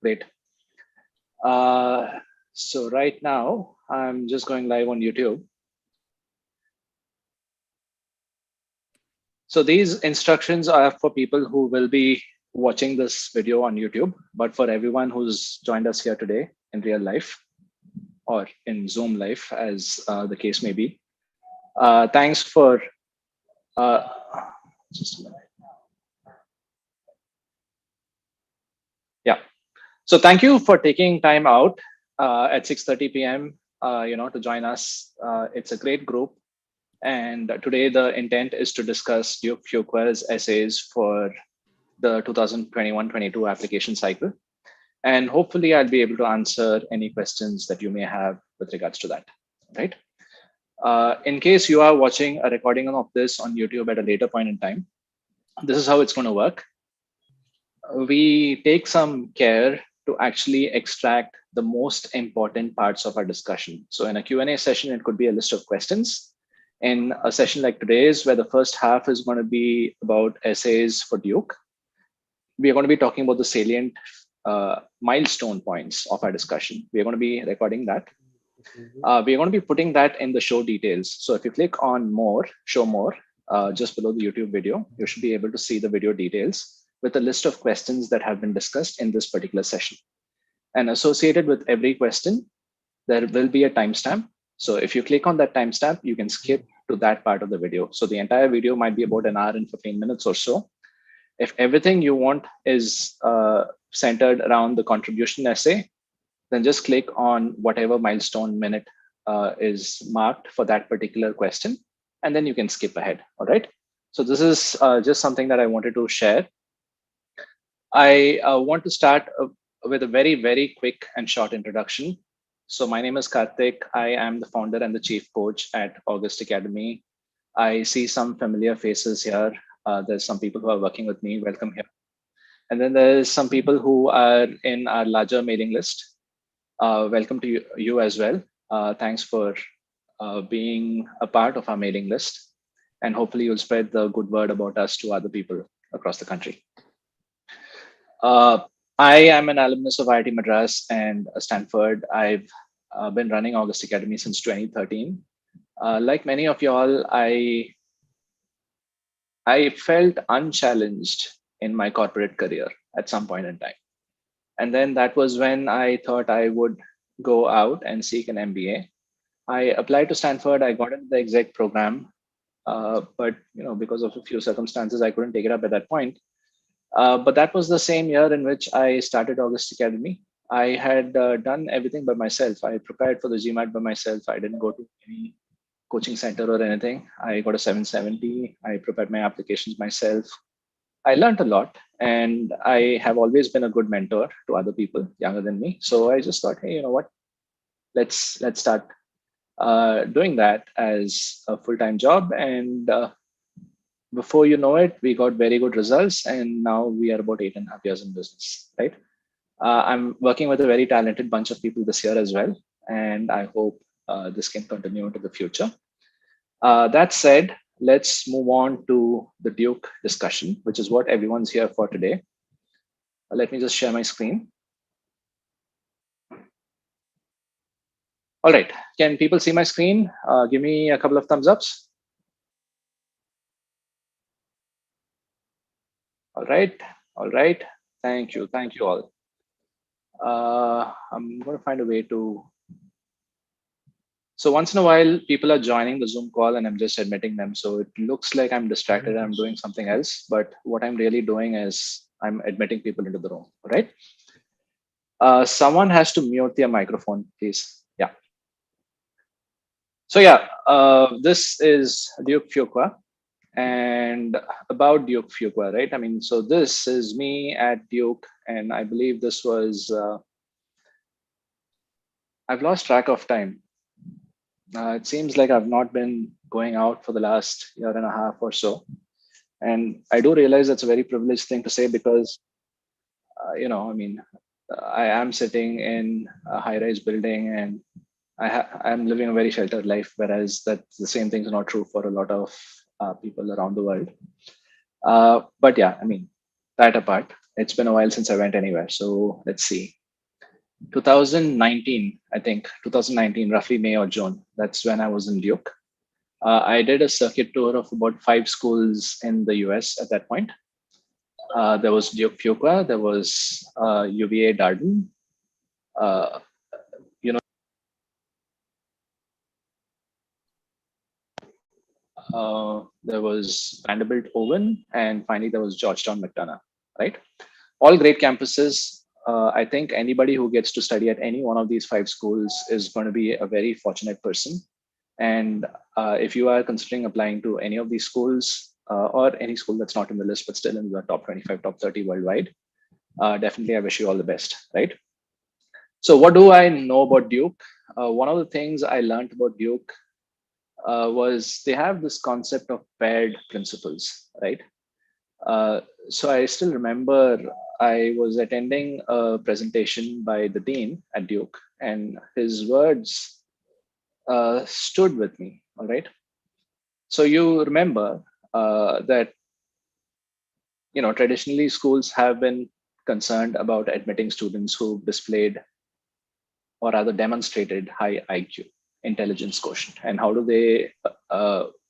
Great. So right now, I'm just going live on YouTube. So these instructions are for people who will be watching this video on YouTube, but for everyone who's joined us here today in real life or in Zoom life, as the case may be. Thanks for, just a minute. Yeah. So thank you for taking time out at 6:30 p.m. To join us. It's a great group, and today the intent is to discuss Duke Fuqua's essays for the 2021-22 application cycle, and hopefully I'll be able to answer any questions that you may have with regards to that. Right. In case you are watching a recording of this on YouTube at a later point in time, this is how it's going to work. We take some care to actually extract the most important parts of our discussion. So in a Q&A session, it could be a list of questions. In a session like today's, where the first half is going to be about essays for Duke, we are going to be talking about the salient milestone points of our discussion. We are going to be recording that. We are going to be putting that in the show details. So if you click on more, show more, just below the YouTube video, you should be able to see the video details with a list of questions that have been discussed in this particular session. And associated with every question, there will be a timestamp. So if you click on that timestamp, you can skip to that part of the video. So the entire video might be about an hour and 15 minutes or so. If everything you want is centered around the contribution essay, then just click on whatever milestone minute is marked for that particular question, and then you can skip ahead. All right. So this is just something that I wanted to share. I want to start with a very, very quick and short introduction. So my name is Karthik. I am the founder and the chief coach at HKUST Academy. I see some familiar faces here. There's some people who are working with me. Welcome here. And then there's some people who are in our larger mailing list. Welcome to you as well. Thanks for being a part of our mailing list. And hopefully you'll spread the good word about us to other people across the country. I am an alumnus of IIT Madras and Stanford. I've been running HKUST Academy since 2013. Like many of y'all, I felt unchallenged in my corporate career at some point in time. And then that was when I thought I would go out and seek an MBA. I applied to Stanford. I got into the exec program, but because of a few circumstances, I couldn't take it up at that point. But that was the same year in which I started HKUST Academy. I had done everything by myself. I prepared for the GMAT by myself. I didn't go to any coaching center or anything. I got a 770. I prepared my applications myself. I learned a lot, and I have always been a good mentor to other people younger than me. So I just thought, hey, you know what? Let's start doing that as a full-time job. And before you know it, we got very good results, and now we are about 8.5 years in business, right? I'm working with a very talented bunch of people this year as well, and I hope this can continue into the future. That said, let's move on to the Duke discussion, which is what everyone's here for today. Let me just share my screen. All right, can people see my screen? Give me a couple of thumbs ups. All right. Thank you all. I'm going to find a way to. So once in a while, people are joining the Zoom call and I'm just admitting them. So it looks like I'm distracted. I'm doing something else, but what I'm really doing is I'm admitting people into the room, right? Someone has to mute their microphone, please. Yeah. So yeah, this is Duke Fuqua. And about Duke Fuqua, right? I mean, so this is me at Duke, and I believe this was, I've lost track of time. It seems like I've not been going out for the last year and a half or so. And I do realize that's a very privileged thing to say because, I mean, I am sitting in a high-rise building and I'm living a very sheltered life, whereas the same thing is not true for a lot of people around the world. But yeah, I mean, that apart, It's been a while since I went anywhere. So let's see. 2019, I think 2019, roughly May or June. That's when I was in Duke. I did a circuit tour of about 5 schools in the US at that point. There was Duke Fuqua, there was UVA Darden, you know, there was Vanderbilt Owen, and finally there was Georgetown McDonough, right? All great campuses. I think anybody who gets to study at any one of these 5 schools is going to be a very fortunate person. And if you are considering applying to any of these schools or any school that's not in the list, but still in the top 25, top 30 worldwide, definitely I wish you all the best, right? So what do I know about Duke? One of the things I learned about Duke was they have this concept of paired principles, right? So I still remember I was attending a presentation by the dean at Duke, and his words stood with me. All right. So you remember that traditionally schools have been concerned about admitting students who displayed or rather demonstrated high IQ, intelligence quotient. And how do they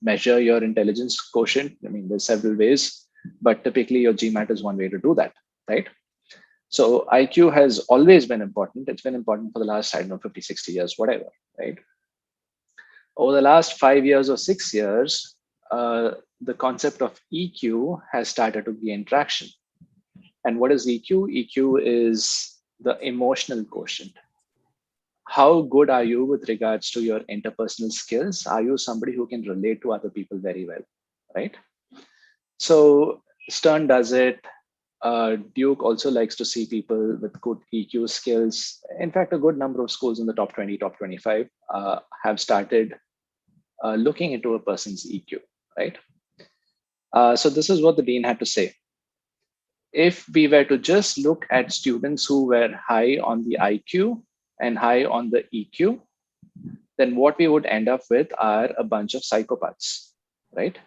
measure your intelligence quotient? I mean, there's several ways, but typically your GMAT is one way to do that, right? So IQ has always been important. It's been important for the last, I don't know, 50, 60 years, whatever, right? Over the last 5 years or 6 years, the concept of EQ has started to gain traction. And what is EQ? EQ is the emotional quotient. How good are you with regards to your interpersonal skills? Are you somebody who can relate to other people very well, right? So Stern does it. Duke also likes to see people with good EQ skills. In fact, a good number of schools in the top 20, top 25 have started looking into a person's EQ, right? So this is what the dean had to say. If we were to just look at students who were high on the IQ and high on the EQ, then what we would end up with are a bunch of psychopaths, right?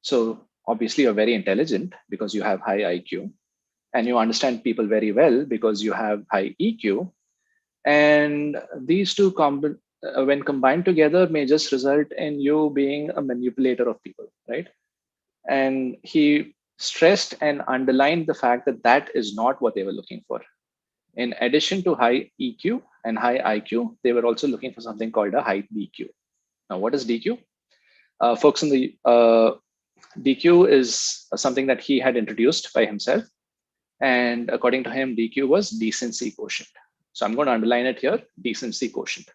So obviously you're very intelligent because you have high IQ, and you understand people very well because you have high EQ. And these two, when combined together, may just result in you being a manipulator of people, right? And he stressed and underlined the fact that that is not what they were looking for. In addition to high EQ and high IQ, they were also looking for something called a high DQ. Now, what is DQ? Folks in the DQ is something that he had introduced by himself. And according to him, DQ was decency quotient. So I'm going to underline it here, decency quotient.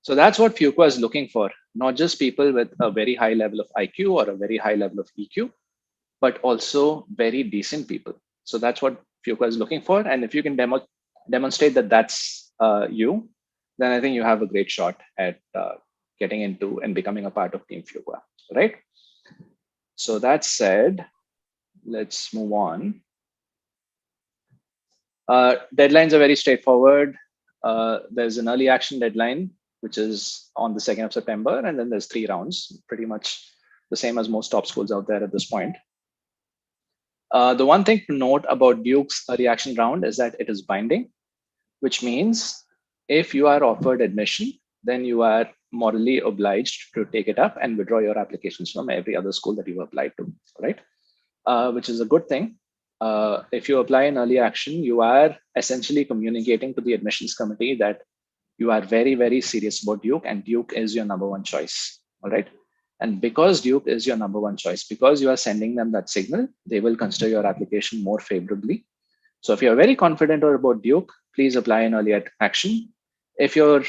So that's what Fuqua is looking for, not just people with a very high level of IQ or a very high level of EQ, but also very decent people. So that's what Fuqua is looking for. And if you can demonstrate that that's you, then I think you have a great shot at getting into and becoming a part of Team Fuqua, right? So that said, let's move on. Deadlines are very straightforward. There's an early action deadline, which is on the 2nd of September, and then there's 3 rounds, pretty much the same as most top schools out there at this point. The one thing to note about Duke's early action round is that it is binding, which means if you are offered admission, then you are morally obliged to take it up and withdraw your applications from every other school that you applied to, right? Which is a good thing. If you apply in early action, you are essentially communicating to the admissions committee that you are very, very serious about Duke, and Duke is your number 1 choice, all right? And because Duke is your number 1 choice, because you are sending them that signal, they will consider your application more favorably. So if you're very confident about Duke, please apply in early action. If you're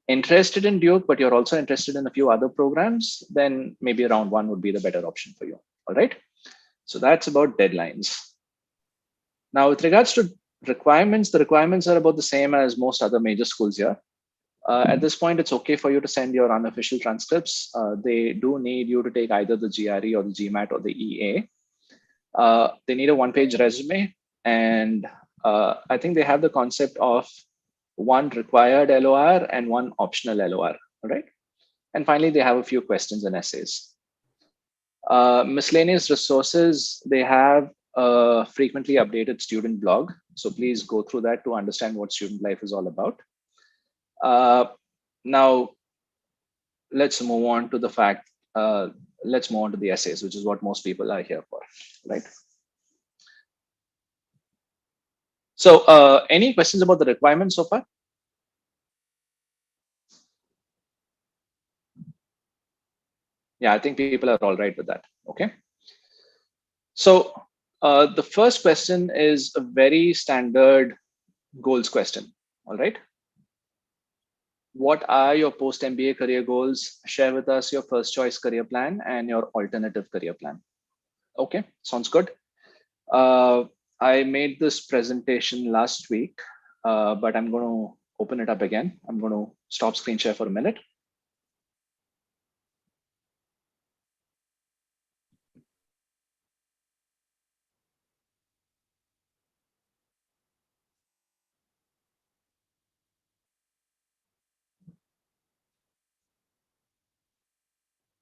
interested in Duke, but you're also interested in a few other programs, then maybe round 1 would be the better option for you, all right? So that's about deadlines. Now, with regards to requirements, the requirements are about the same as most other major schools here. At this point, it's okay for you to send your unofficial transcripts. They do need you to take either the GRE or the GMAT or the EA. They need a 1-page resume. And I think they have the concept of 1 required LOR and 1 optional LOR, all right? And finally, they have a few questions and essays. Miscellaneous resources, they have frequently updated student blog. So please go through that to understand what student life is all about. Now, let's move on to the fact, let's move on to the essays, which is what most people are here for, right? So any questions about the requirements so far? Yeah, I think people are all right with that. Okay. So the first question is a very standard goals question. All right. What are your post MBA career goals? Share with us your first choice career plan and your alternative career plan. Okay, sounds good. I made this presentation last week, but I'm going to open it up again. I'm going to stop screen share for a minute.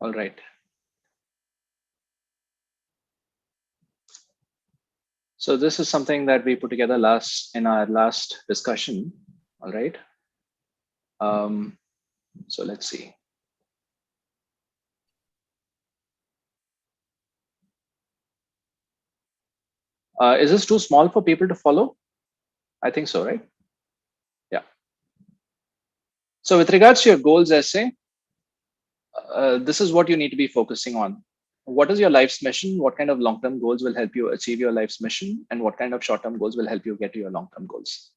All right. So this is something that we put together in our last discussion. All right. So let's see. Is this too small for people to follow? I think so, right? Yeah. So with regards to your goals essay, this is what you need to be focusing on. What is your life's mission? What kind of long-term goals will help you achieve your life's mission? And what kind of short-term goals will help you get to your long-term goals?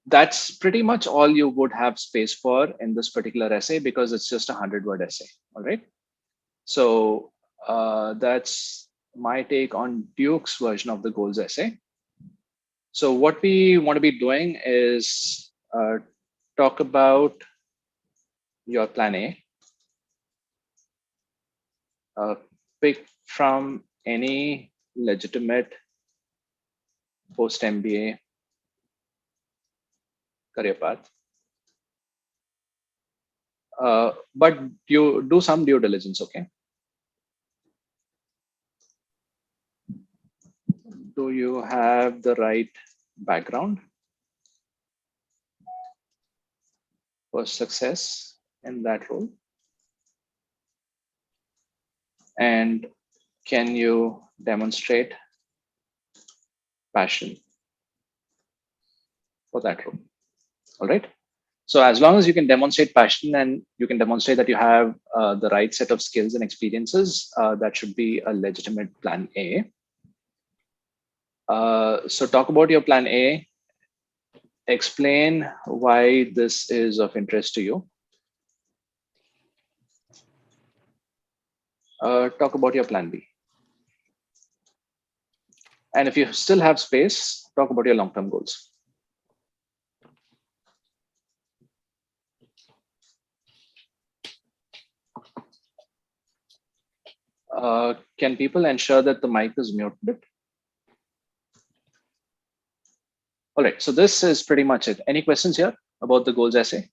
That's pretty much all you would have space for in this particular essay because it's just a 100-word essay. All right. So that's my take on Duke's version of the goals essay. So what we want to be doing is talk about your plan A. Pick from any legitimate post MBA career path. But you do some due diligence, okay? Do you have the right background for success in that role? And can you demonstrate passion for that role? All right. So as long as you can demonstrate passion and you can demonstrate that you have the right set of skills and experiences, that should be a legitimate plan A. So talk about your plan A. Explain why this is of interest to you. Talk about your plan B. And if you still have space, talk about your long-term goals. Can people ensure that the mic is muted? All right, so this is pretty much it. Any questions here about the goals essay?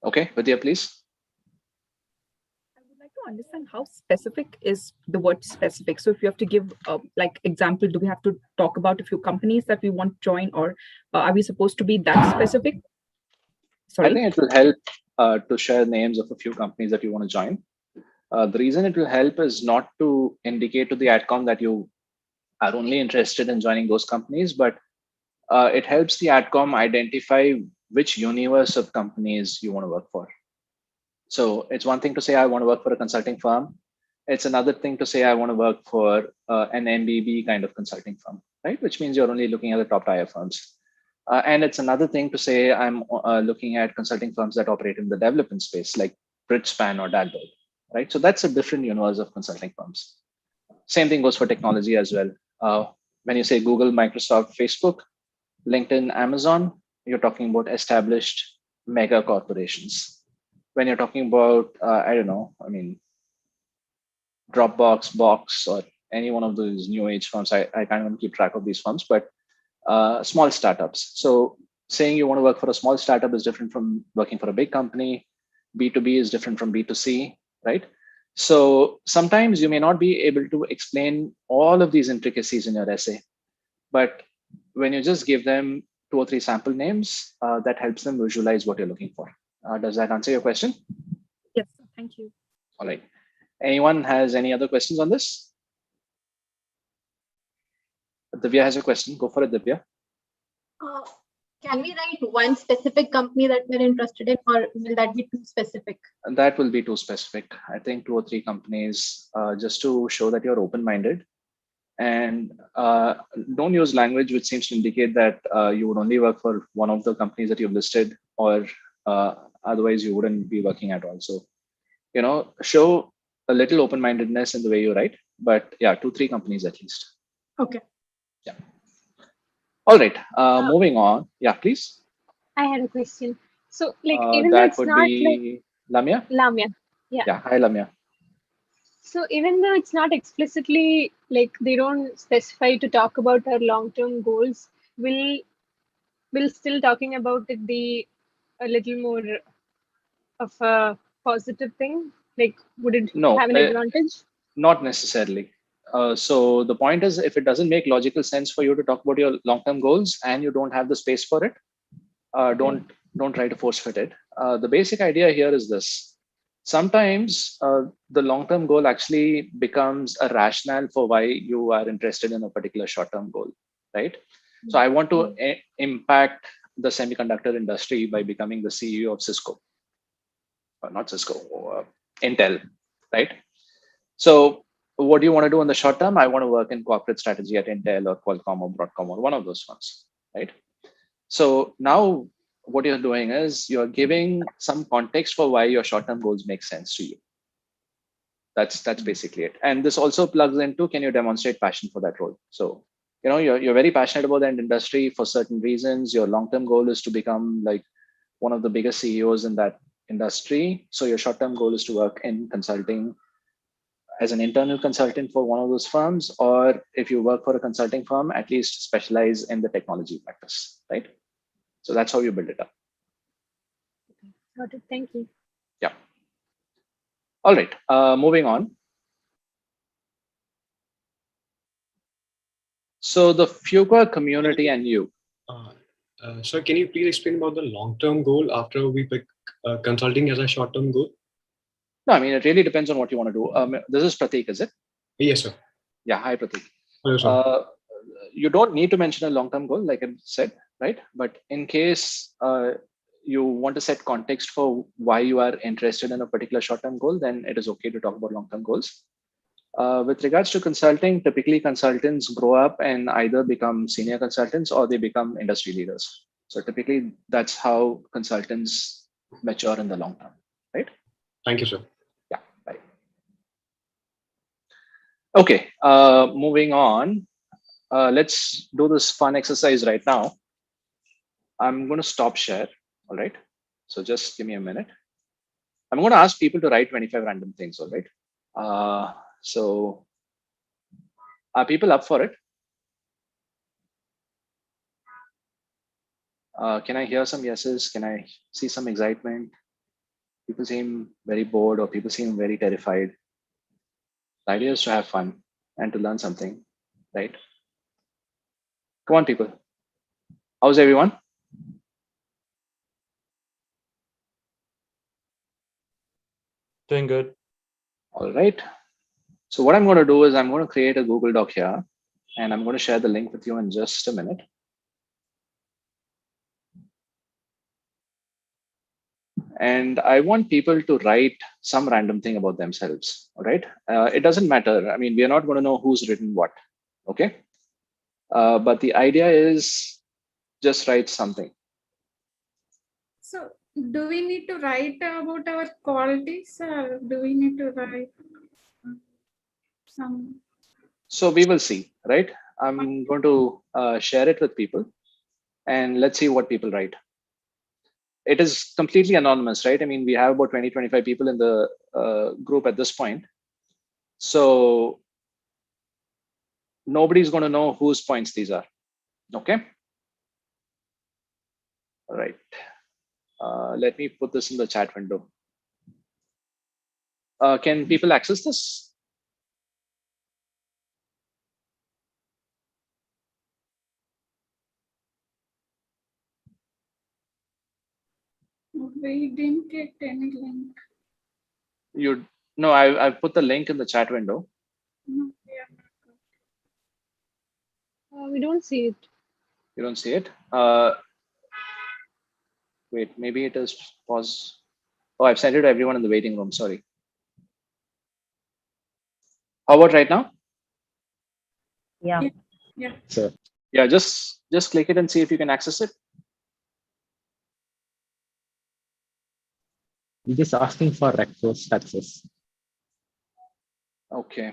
Okay, Vidya, please. I would like to understand how specific is the word specific. So if you have to give like example, do we have to talk about a few companies that we want to join, or are we supposed to be that specific? I Sorry. think it will help to share names of a few companies that you want to join. The reason it will help is not to indicate to the AdCom that you are only interested in joining those companies, but it helps the AdCom identify which universe of companies you want to work for. So it's one thing to say, I want to work for a consulting firm. It's another thing to say, I want to work for an MBB kind of consulting firm, right? Which means you're only looking at the top tier firms. And it's another thing to say, I'm looking at consulting firms that operate in the development space, like Bridgespan or Dalberg, right? So that's a different universe of consulting firms. Same thing goes for technology as well. When you say Google, Microsoft, Facebook, LinkedIn, Amazon, you're talking about established mega corporations. When you're talking about, I don't know, I mean, Dropbox, Box, or any one of those new age firms, I can't even keep track of these firms, but small startups. So saying you want to work for a small startup is different from working for a big company. B2B is different from B2C, right? So sometimes you may not be able to explain all of these intricacies in your essay, but when you just give them 2 or 3 sample names, that helps them visualize what you're looking for. Does that answer your question? Yes, thank you. All right. Anyone has any other questions on this? Divya has a question. Go for it, Divya. Can we write one specific company that we're interested in, or will that be too specific? And that will be too specific. I think 2 or 3 companies, just to show that you're open-minded. And don't use language which seems to indicate that you would only work for one of the companies that you've listed, or otherwise you wouldn't be working at all. So, show a little open-mindedness in the way you write, but yeah, 2, 3 companies at least. Okay. Yeah. All right. Moving on. Yeah, please. I had a question. So, like, even though That it's would not be Lamia. Lamia. Yeah. Yeah. Hi, Lamia. So even though it's not explicitly like they don't specify to talk about our long-term goals, will still talking about it be a little more of a positive thing? Like, would it No, have an advantage? not necessarily. So the point is, if it doesn't make logical sense for you to talk about your long-term goals and you don't have the space for it, don't try to force fit it. The basic idea here is this: sometimes the long-term goal actually becomes a rationale for why you are interested in a particular short-term goal, right? So I want to impact the semiconductor industry by becoming the CEO of Cisco, or not Cisco, Intel, right? So what do you want to do in the short term? I want to work in corporate strategy at Intel or Qualcomm or Broadcom or one of those firms, right? So now what you're doing is you're giving some context for why your short-term goals make sense to you. That's basically it. And this also plugs into, can you demonstrate passion for that role? So, you're very passionate about that industry for certain reasons. Your long-term goal is to become like one of the biggest CEOs in that industry. So your short-term goal is to work in consulting as an internal consultant for one of those firms, or if you work for a consulting firm, at least specialize in the technology practice, right? So that's how you build it up. Got it. Thank you. Yeah. All right. Moving on. So the Fuqua community and you. So can you please explain about the long-term goal after we pick consulting as a short-term goal? No, I mean, it really depends on what you want to do. This is Pratik, is it? Yes, sir. Yeah. Hi, Pratik. Hello, sir. You don't need to mention a long-term goal, like I said, right? But in case you want to set context for why you are interested in a particular short-term goal, then it is okay to talk about long-term goals. With regards to consulting, typically consultants grow up and either become senior consultants or they become industry leaders. So typically that's how consultants mature in the long term, right? Thank you, sir. Yeah, right. Okay, moving on. Let's do this fun exercise right now. I'm going to stop share. All right. So just give me a minute. I'm going to ask people to write 25 random things. All right. So are people up for it? Can I hear some yeses? Can I see some excitement? People seem very bored or people seem very terrified. The idea is to have fun and to learn something, right? Come on, people. How's everyone? Doing good. All right. So what I'm going to do is I'm going to create a Google Doc here and I'm going to share the link with you in just a minute. And I want people to write some random thing about themselves. All right. It doesn't matter. I mean, we are not going to know who's written what. Okay. But the idea is just write something. So do we need to write about our qualities or do we need to write some? So we will see, right? I'm going to share it with people and let's see what people write. It is completely anonymous, right? I mean, we have about 20, 25 people in the group at this point. So nobody's going to know whose points these are. Okay. All right. Let me put this in the chat window. Can people access this? We didn't get any link. No, I've put the link in the chat window. No, we are not. We don't see it. You don't see it? Wait, maybe it is pause. Oh, I've sent it to everyone in the waiting room. Sorry. How about right now? Yeah. Yeah. Sure. Yeah, just click it and see if you can access it. It is asking for request access. Okay.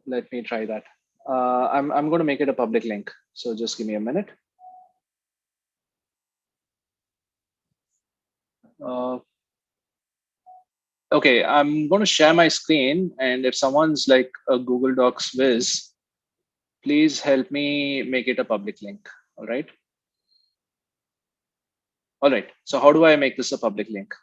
Let me try that. I'm going to make it a public link. So just give me a minute. Okay, I'm going to share my screen, and if someone's like a Google Docs whiz, please help me make it a public link. All right. All right. So how do I make this a public link?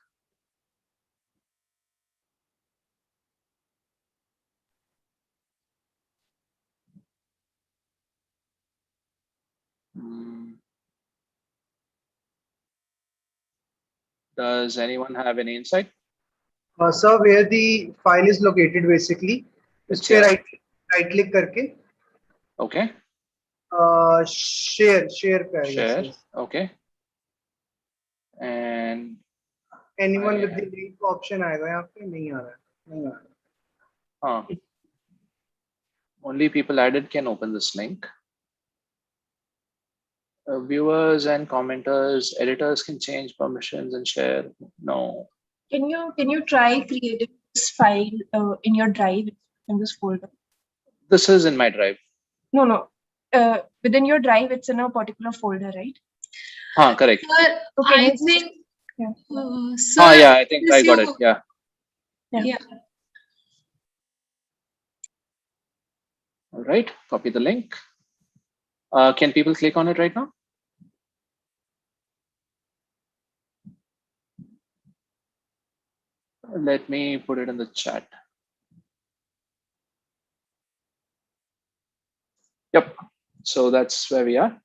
Does anyone have any insight? Sir, where the file is located basically, It's उस पे here. right click करके Okay. share पे आएगा, Share. sir. Okay. And Anyone with the link option आएगा यहाँ पे, नहीं आ रहा है. Only people added can open this link. Viewers and commenters, editors can change permissions and share. No. Can you try creating this file in your drive in this folder? This is in my drive. No. Within your drive, it's in a particular folder, right? Correct. Okay, I think. Yeah. Sir, Yeah, I think I got it. Yeah. Yeah. All right. Copy the link. Can people click on it right now? Let me put it in the chat. Yep. So that's where we are.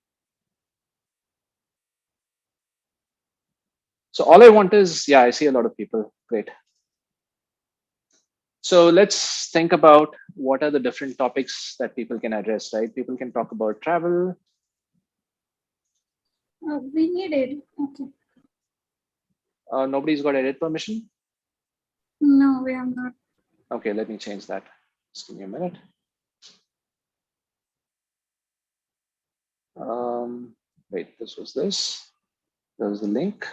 So all I want is, yeah, I see a lot of people. Great. So let's think about what are the different topics that people can address, right? People can talk about travel. We need it. Okay. Nobody's got edit permission? No, we are not. Okay, let me change that. Just give me a minute. Wait, this was this. There's the link.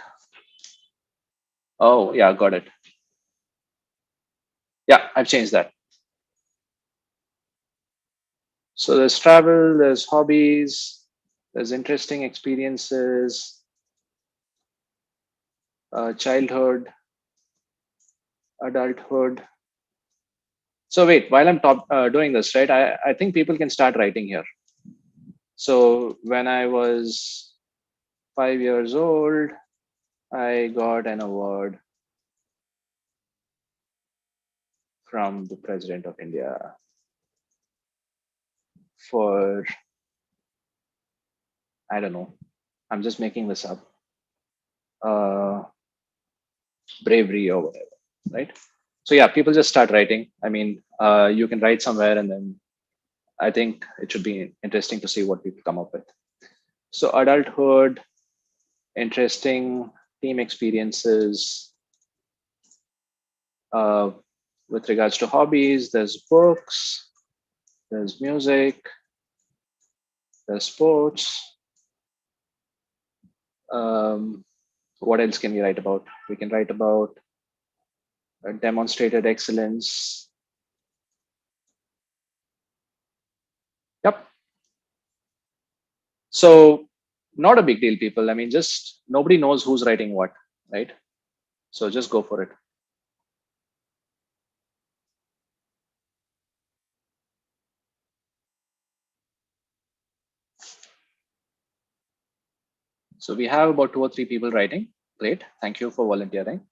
Oh, yeah, got it. Yeah, I've changed that. So there's travel, there's hobbies, there's interesting experiences, childhood, adulthood. So wait, while I'm doing this, right, I think people can start writing here. So when I was 5 years old, I got an award from the President of India for, I don't know, I'm just making this up, bravery or whatever, right? So yeah, people just start writing. I mean, you can write somewhere and then I think it should be interesting to see what people come up with. So adulthood, interesting team experiences. With regards to hobbies, there's books, there's music, there's sports. What else can we write about? We can write about demonstrated excellence. Yep. So not a big deal, people. I mean, just nobody knows who's writing what, right? So just go for it. So we have about 2 or 3 people writing. Great. Thank you for volunteering.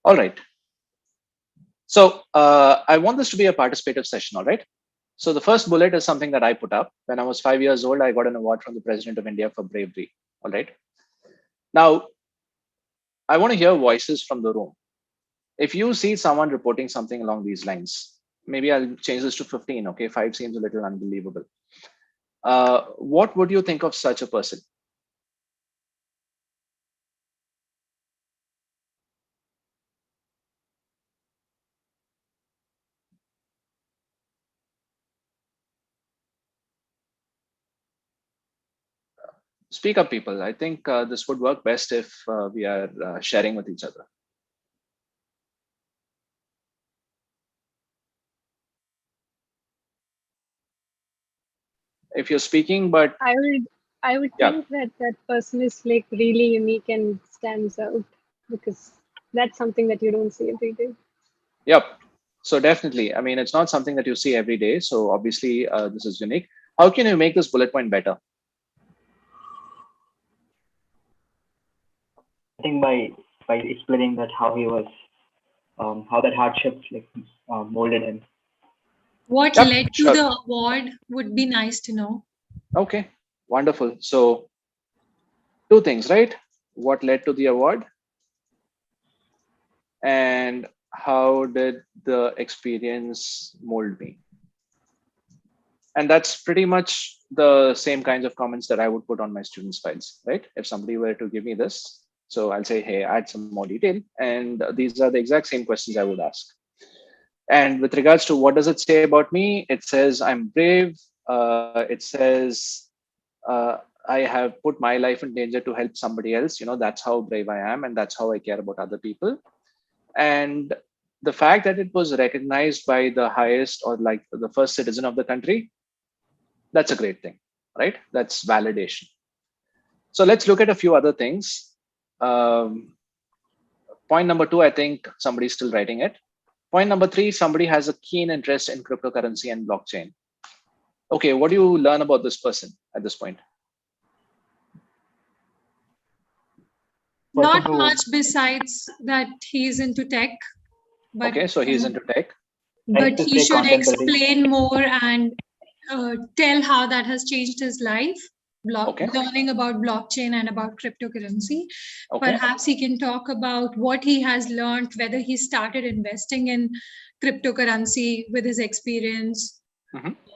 All right. So I want this to be a participative session, all right? So the first bullet is something that I put up. When I was 5 years old, I got an award from the President of India for bravery, all right? Now, I want to hear voices from the room. If you see someone reporting something along these lines, maybe I'll change this to 15, okay? 5 seems a little unbelievable. What would you think of such a person? Speak up, people. I think this would work best if we are sharing with each other. If you're speaking, but I would yeah. think that that person is like really unique and stands out, because that's something that you don't see every day. Yep. So definitely, I mean, it's not something that you see every day. So obviously, this is unique. How can you make this bullet point better? I think by explaining that how he was, how that hardship like molded him. What Yep, led to sure. the award would be nice to know. Okay, wonderful. So 2 things, right? What led to the award? And how did the experience mold me? And that's pretty much the same kinds of comments that I would put on my students' files, right? If somebody were to give me this, so I'll say, hey, add some more detail. And these are the exact same questions I would ask. And with regards to what does it say about me, it says I'm brave. It says I have put my life in danger to help somebody else. You know, that's how brave I am, and that's how I care about other people. And the fact that it was recognized by the highest, or like the first citizen of the country, that's a great thing, right? That's validation. So let's look at a few other things. Point number 2, I think somebody's still writing it. Point number 3, somebody has a keen interest in cryptocurrency and blockchain. Okay, what do you learn about this person at this point? Not much besides that he's into tech. But, okay, so he's into tech. But he should explain more and tell how that has changed his life. Learning about blockchain and about cryptocurrency. Okay. Perhaps he can talk about what he has learned, whether he started investing in cryptocurrency with his experience,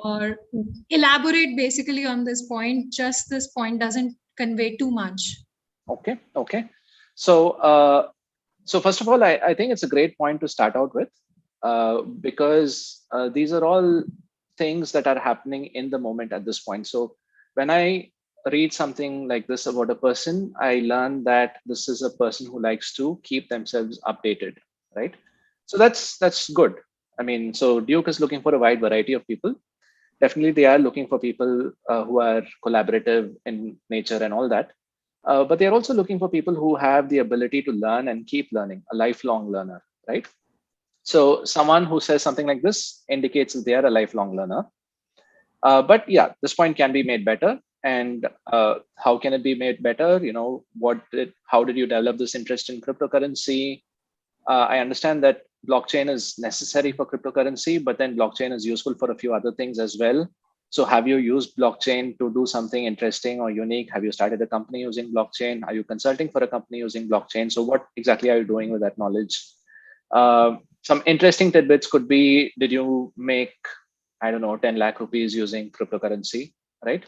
or elaborate basically on this point. Just this point doesn't convey too much. Okay. Okay. So, so first of all, I think it's a great point to start out with, because these are all things that are happening in the moment at this point. So when I read something like this about a person, I learn that this is a person who likes to keep themselves updated, right? So that's good. I mean, so Duke is looking for a wide variety of people. Definitely, they are looking for people who are collaborative in nature and all that. But they're also looking for people who have the ability to learn and keep learning, a lifelong learner, right? So someone who says something like this indicates that they are a lifelong learner. But yeah, this point can be made better. And how can it be made better? You know, how did you develop this interest in cryptocurrency? I understand that blockchain is necessary for cryptocurrency, but then blockchain is useful for a few other things as well. So have you used blockchain to do something interesting or unique? Have you started a company using blockchain? Are you consulting for a company using blockchain? So what exactly are you doing with that knowledge? Some interesting tidbits could be, did you make, I don't know, 10 lakh rupees using cryptocurrency, right?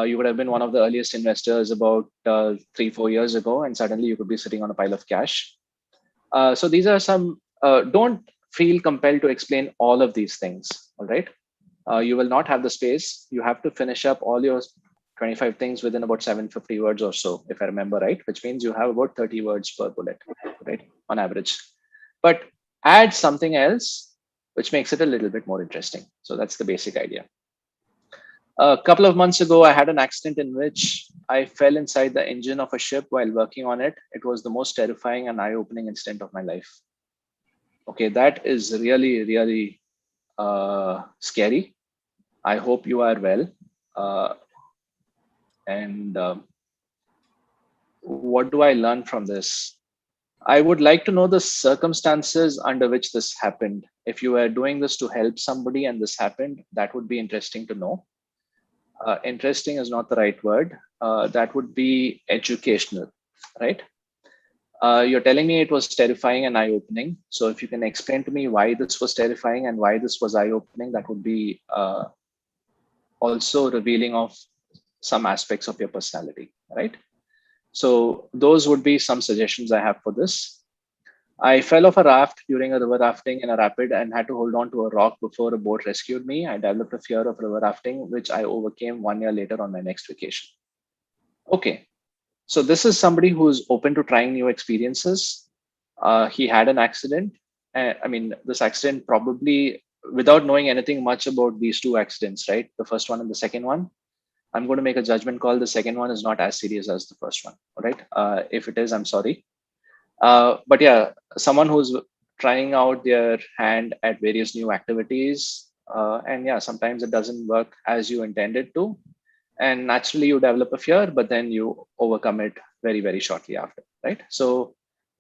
You would have been one of the earliest investors about 3-4 years ago, and suddenly you could be sitting on a pile of cash. So these are some, don't feel compelled to explain all of these things, all right? You will not have the space. You have to finish up all your 25 things within about 750 words or so, if I remember right, which means you have about 30 words per bullet, right, on average. but add something else which makes it a little bit more interesting. So that's the basic idea. A couple of months ago, I had an accident in which I fell inside the engine of a ship while working on it. It was the most terrifying and eye-opening incident of my life. Okay, that is really, really scary. I hope you are well. What do I learn from this? I would like to know the circumstances under which this happened. If you were doing this to help somebody and this happened, that would be interesting to know. Interesting is not the right word. That would be educational, right? You're telling me it was terrifying and eye-opening. So if you can explain to me why this was terrifying and why this was eye-opening, that would be also revealing of some aspects of your personality, right? So those would be some suggestions I have for this. I fell off a raft during a river rafting in a rapid and had to hold on to a rock before a boat rescued me. I developed a fear of river rafting, which I overcame 1 year later on my next vacation. Okay, so this is somebody who's open to trying new experiences. He had an accident. I mean, this accident probably, without knowing anything much about these two accidents, right? The first one and the second one, I'm going to make a judgment call. The second one is not as serious as the first one, all right? If it is, I'm sorry. But yeah, someone who's trying out their hand at various new activities. And yeah, sometimes it doesn't work as you intended to. And naturally you develop a fear, but then you overcome it very, very shortly after, right? So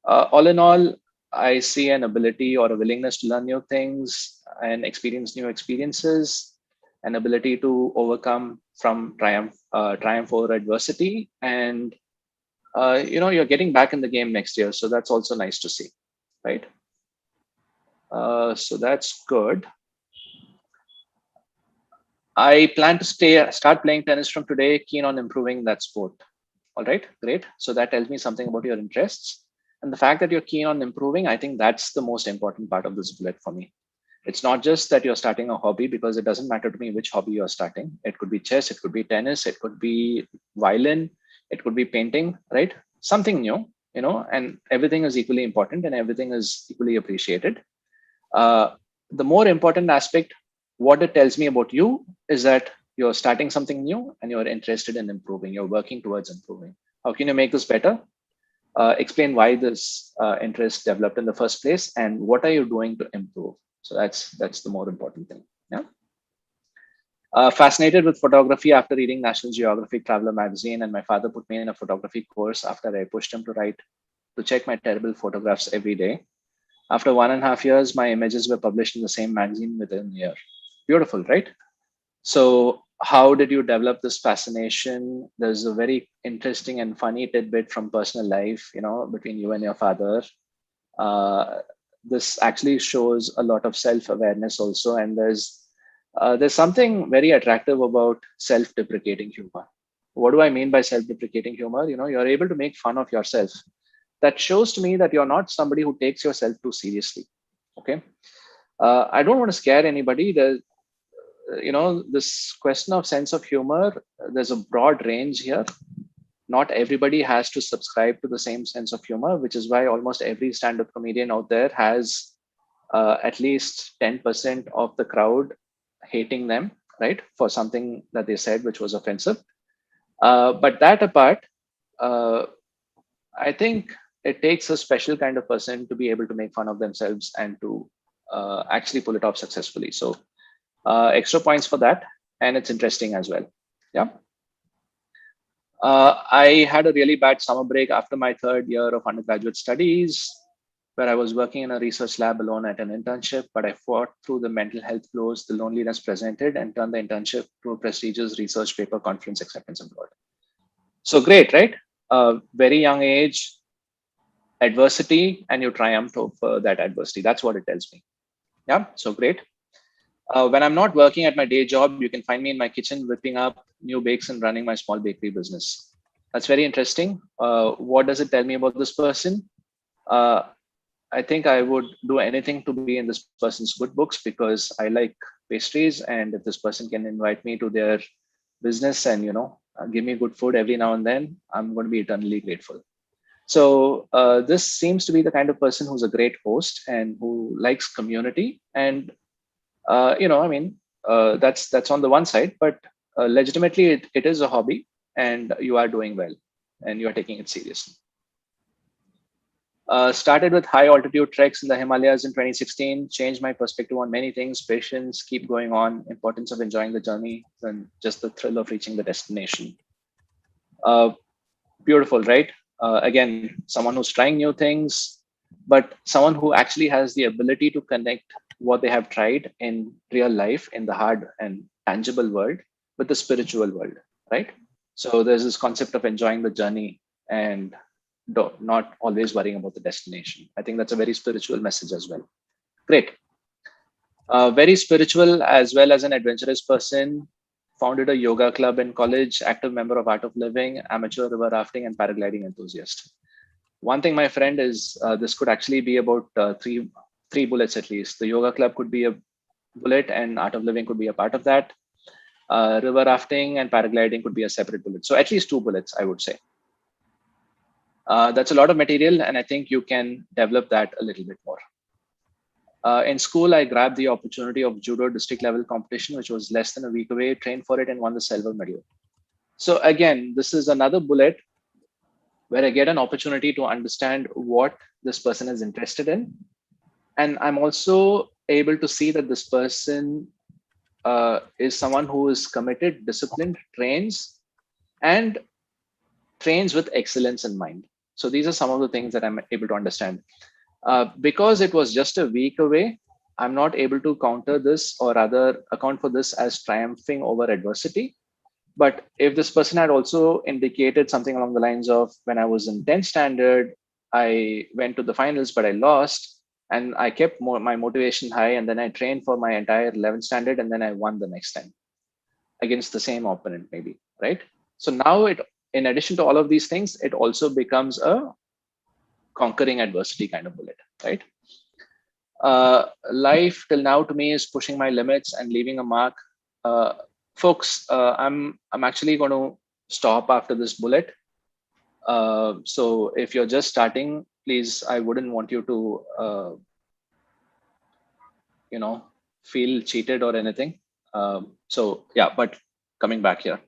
all in all, I see an ability or a willingness to learn new things and experience new experiences, an ability to overcome from triumph over adversity, and you're getting back in the game next year. So that's also nice to see, right? So that's good. I plan to start playing tennis from today, keen on improving that sport. All right, great. So that tells me something about your interests. And the fact that you're keen on improving, I think that's the most important part of this bullet for me. It's not just that you're starting a hobby, because it doesn't matter to me which hobby you're starting. It could be chess, it could be tennis, it could be violin, it could be painting, right? Something new, and everything is equally important and everything is equally appreciated. The more important aspect, what it tells me about you, is that you're starting something new and you're interested in improving. You're working towards improving. How can you make this better? Explain why this interest developed in the first place and what are you doing to improve. So that's the more important thing. Yeah. Fascinated with photography after reading National Geographic Traveler magazine, and my father put me in a photography course after I pushed him to check my terrible photographs every day. After 1.5 years, my images were published in the same magazine within a year. Beautiful, right? So how did you develop this fascination? There's a very interesting and funny tidbit from personal life, between you and your father. This actually shows a lot of self-awareness also. And there's something very attractive about self-deprecating humor. What do I mean by self-deprecating humor? You're able to make fun of yourself. That shows to me that you're not somebody who takes yourself too seriously. Okay. I don't want to scare anybody. This question of sense of humor, there's a broad range here. Not everybody has to subscribe to the same sense of humor, which is why almost every stand-up comedian out there has at least 10% of the crowd hating them, right, for something that they said which was offensive. But that apart, I think it takes a special kind of person to be able to make fun of themselves and to actually pull it off successfully. So extra points for that. And it's interesting as well. Yeah. I had a really bad summer break after my 3rd year of undergraduate studies, where I was working in a research lab alone at an internship, but I fought through the mental health blows the loneliness presented and turned the internship to a prestigious research paper conference acceptance award. So great, right? Very young age, adversity, and you triumphed over that adversity. That's what it tells me. Yeah, so great. When I'm not working at my day job, you can find me in my kitchen whipping up new bakes and running my small bakery business. That's very interesting. What does it tell me about this person? I think I would do anything to be in this person's good books because I like pastries. And if this person can invite me to their business and, give me good food every now and then, I'm going to be eternally grateful. So this seems to be the kind of person who's a great host and who likes community. And that's on the one side, but legitimately it is a hobby, and you are doing well, and you are taking it seriously. Started with high altitude treks in the Himalayas in 2016, changed my perspective on many things: patience, keep going on, importance of enjoying the journey, and just the thrill of reaching the destination. Beautiful, right? Again, someone who's trying new things, but someone who actually has the ability to connect what they have tried in real life, in the hard and tangible world, with the spiritual world, right? So there's this concept of enjoying the journey and not always worrying about the destination. I think that's a very spiritual message as well. Great. Very spiritual as well as an adventurous person. Founded a yoga club in college, active member of Art of Living, amateur river rafting and paragliding enthusiast. One thing, my friend, is this could actually be about three bullets at least. The yoga club could be a bullet and Art of Living could be a part of that. River rafting and paragliding could be a separate bullet. So at least 2 bullets, I would say. That's a lot of material, and I think you can develop that a little bit more. In school, I grabbed the opportunity of judo district level competition, which was less than a week away, trained for it and won the silver medal. So again, this is another bullet where I get an opportunity to understand what this person is interested in. And I'm also able to see that this person is someone who is committed, disciplined, trains with excellence in mind. So these are some of the things that I'm able to understand. Because it was just a week away, I'm not able to counter this or rather account for this as triumphing over adversity. But if this person had also indicated something along the lines of, when I was in 10th standard, I went to the finals, but I lost, and I kept my motivation high, and then I trained for my entire 11th standard, and then I won the next time against the same opponent, maybe, right? So now in addition to all of these things, it also becomes a conquering adversity kind of bullet, right? Life till now to me is pushing my limits and leaving a mark. Folks, I'm actually going to stop after this bullet. So if you're just starting, please, I wouldn't want you to, feel cheated or anything. So yeah, but coming back here.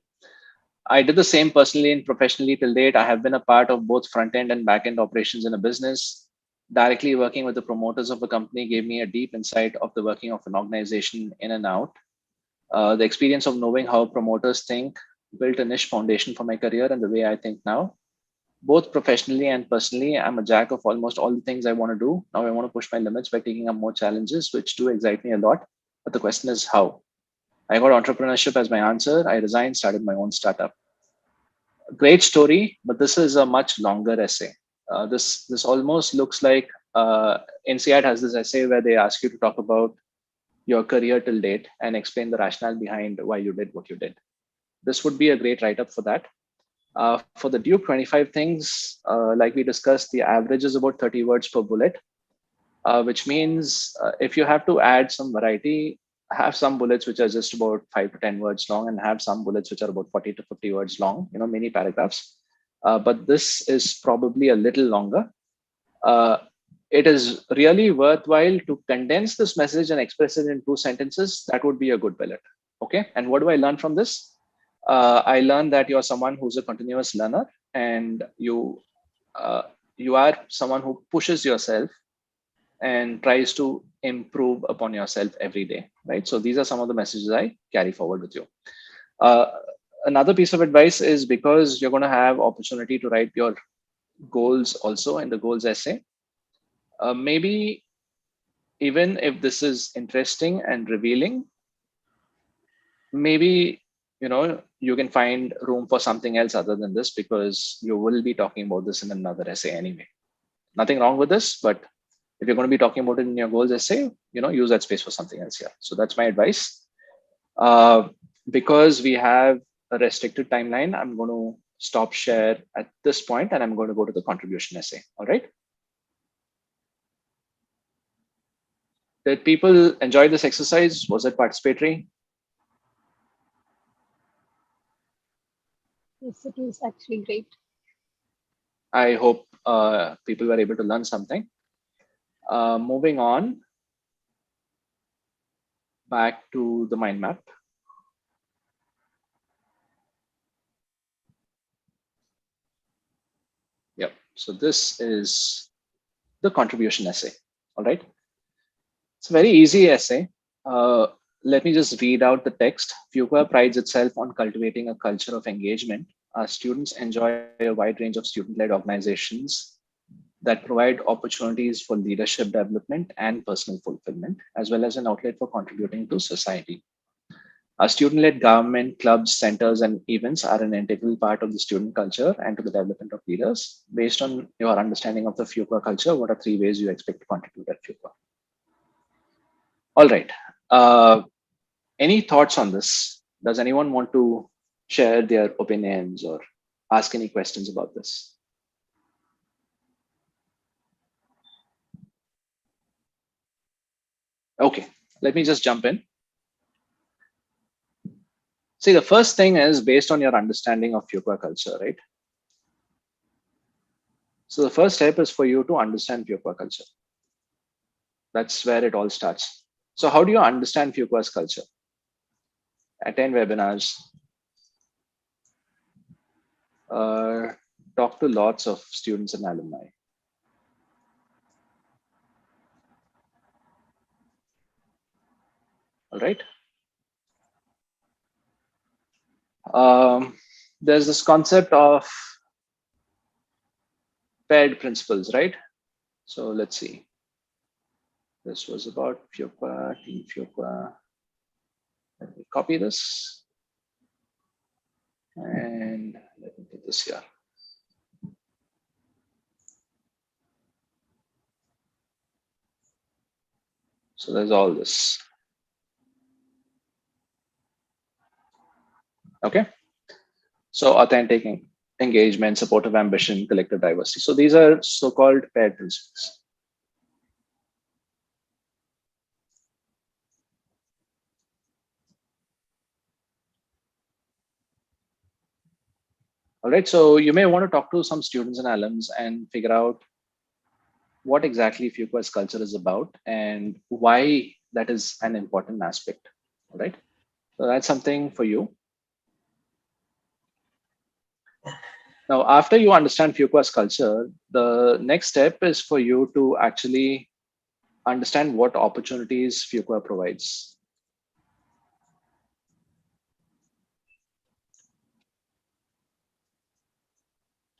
I did the same personally and professionally till date. I have been a part of both front end and back end operations in a business. Directly working with the promoters of a company gave me a deep insight of the working of an organization in and out. The experience of knowing how promoters think built a niche foundation for my career and the way I think now. Both professionally and personally, I'm a jack of almost all the things I want to do. Now I want to push my limits by taking up more challenges, which do excite me a lot. But the question is how? I got entrepreneurship as my answer. I resigned, started my own startup. Great story, but this is a much longer essay. This almost looks like INSEAD has this essay where they ask you to talk about your career till date and explain the rationale behind why you did what you did. This would be a great write-up for that. For the Duke 25 things, like we discussed, the average is about 30 words per bullet, which means if you have to add some variety, have some bullets which are just about 5 to 10 words long, and have some bullets which are about 40 to 50 words long, mini paragraphs. But this is probably a little longer. It is really worthwhile to condense this message and express it in 2 sentences. That would be a good bullet. Okay. And what do I learn from this? I learned that you're someone who's a continuous learner, and you are someone who pushes yourself and tries to improve upon yourself every day, right? So these are some of the messages I carry forward with you. Another piece of advice is, because you're going to have opportunity to write your goals also in the goals essay, maybe even if this is interesting and revealing, maybe you can find room for something else other than this, because you will be talking about this in another essay anyway. Nothing wrong with this, but if you're going to be talking about it in your goals essay, use that space for something else here. So that's my advice. Because we have a restricted timeline, I'm going to stop share at this point, and I'm going to go to the contribution essay. All right. Did people enjoy this exercise? Was it participatory? Yes, it was actually great. I hope people were able to learn something. Moving on back to the mind map. Yep. So this is the contribution essay. All right. It's a very easy essay. Let me just read out the text. Fuqua prides itself on cultivating a culture of engagement. Our students enjoy a wide range of student-led organizations that provide opportunities for leadership development and personal fulfillment, as well as an outlet for contributing to society. Our student-led government, clubs, centers, and events are an integral part of the student culture and to the development of leaders. Based on your understanding of the Fuqua culture, what are 3 ways you expect to contribute at Fuqua? All right. Any thoughts on this? Does anyone want to share their opinions or ask any questions about this? Okay, let me just jump in. See, the first thing is based on your understanding of Fuqua culture, right? So the first step is for you to understand Fuqua culture. That's where it all starts. So how do you understand Fuqua's culture? Attend webinars, talk to lots of students and alumni. All right. There's this concept of paired principles, right? So let's see. This was about Fuqua, Team Fuqua. Let me copy this. And let me put this here. So there's all this. Okay. So authentic engagement, supportive ambition, collective diversity. So these are so-called paired principles. All right. So you may want to talk to some students and alums and figure out what exactly Fuqua's culture is about and why that is an important aspect. All right. So that's something for you. Now, after you understand Fuqua's culture, the next step is for you to actually understand what opportunities Fuqua provides.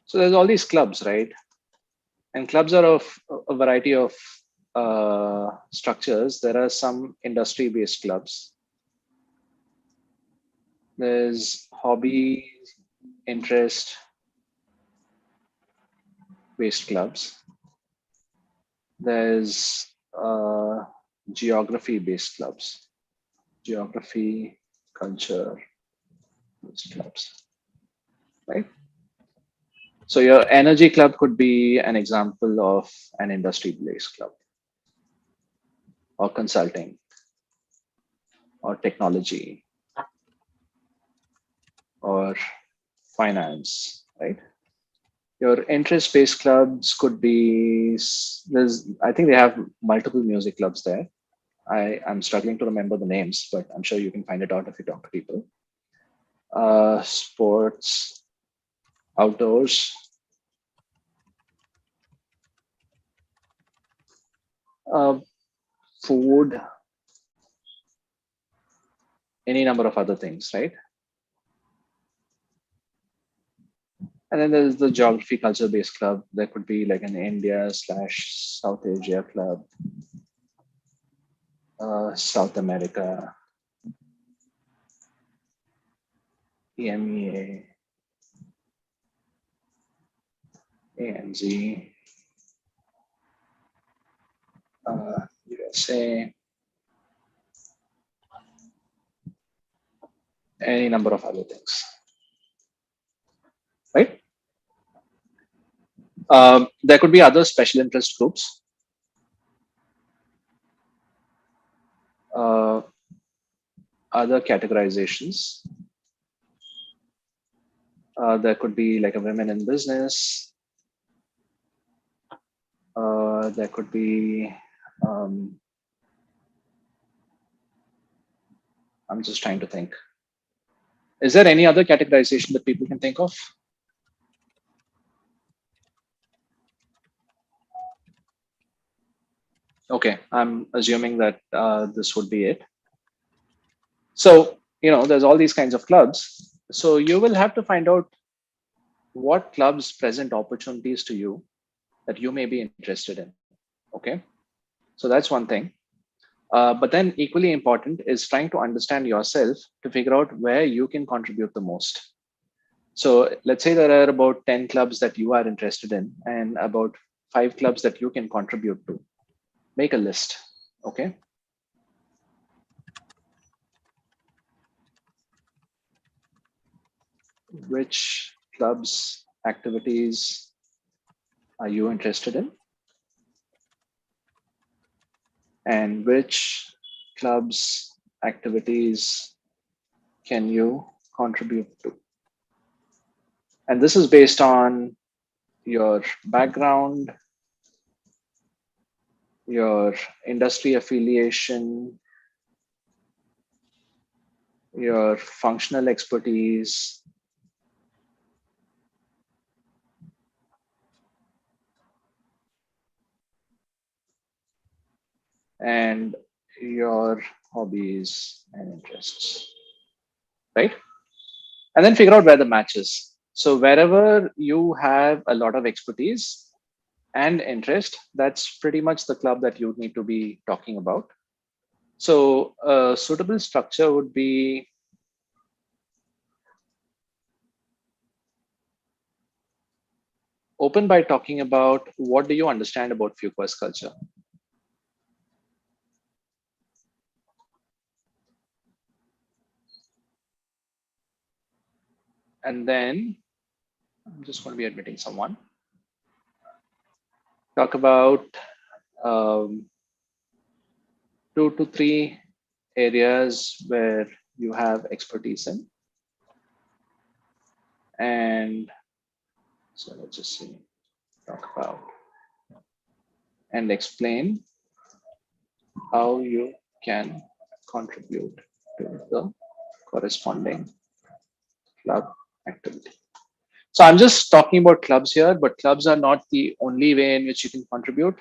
So there's all these clubs, right? And clubs are of a variety of structures. There are some industry-based clubs. There's hobby, interest-based clubs. There's geography-based clubs. Geography, culture-based clubs, right? So your energy club could be an example of an industry-based club, or consulting, or technology, or finance, right? Your interest-based clubs could be, I think they have multiple music clubs there. I'm struggling to remember the names, but I'm sure you can find it out if you talk to people. Sports, outdoors, food, any number of other things, right? And then there's the geography culture based club. There could be like an India/South Asia club, South America, EMEA, ANZ, USA, any number of other things, right? There could be other special interest groups. Other categorizations. There could be like a women in business, There could be, I'm just trying to think. Is there any other categorization that people can think of? Okay, I'm assuming that this would be it. So, there's all these kinds of clubs. So you will have to find out what clubs present opportunities to you that you may be interested in. Okay, so that's one thing. But then equally important is trying to understand yourself to figure out where you can contribute the most. So let's say there are about 10 clubs that you are interested in and about 5 clubs that you can contribute to. Make a list, okay? Which clubs, activities are you interested in? And which clubs, activities can you contribute to? And this is based on your background, your industry affiliation, your functional expertise, and your hobbies and interests, right? And then figure out where the match is. So wherever you have a lot of expertise and interest, that's pretty much the club that you need to be talking about. So a suitable structure would be open by talking about what do you understand about Fuqua's culture? And then I'm just going to be admitting someone. Talk about 2 to 3 areas where you have expertise in. And so let's just see, talk about and explain how you can contribute to the corresponding club activity. So I'm just talking about clubs here, but clubs are not the only way in which you can contribute,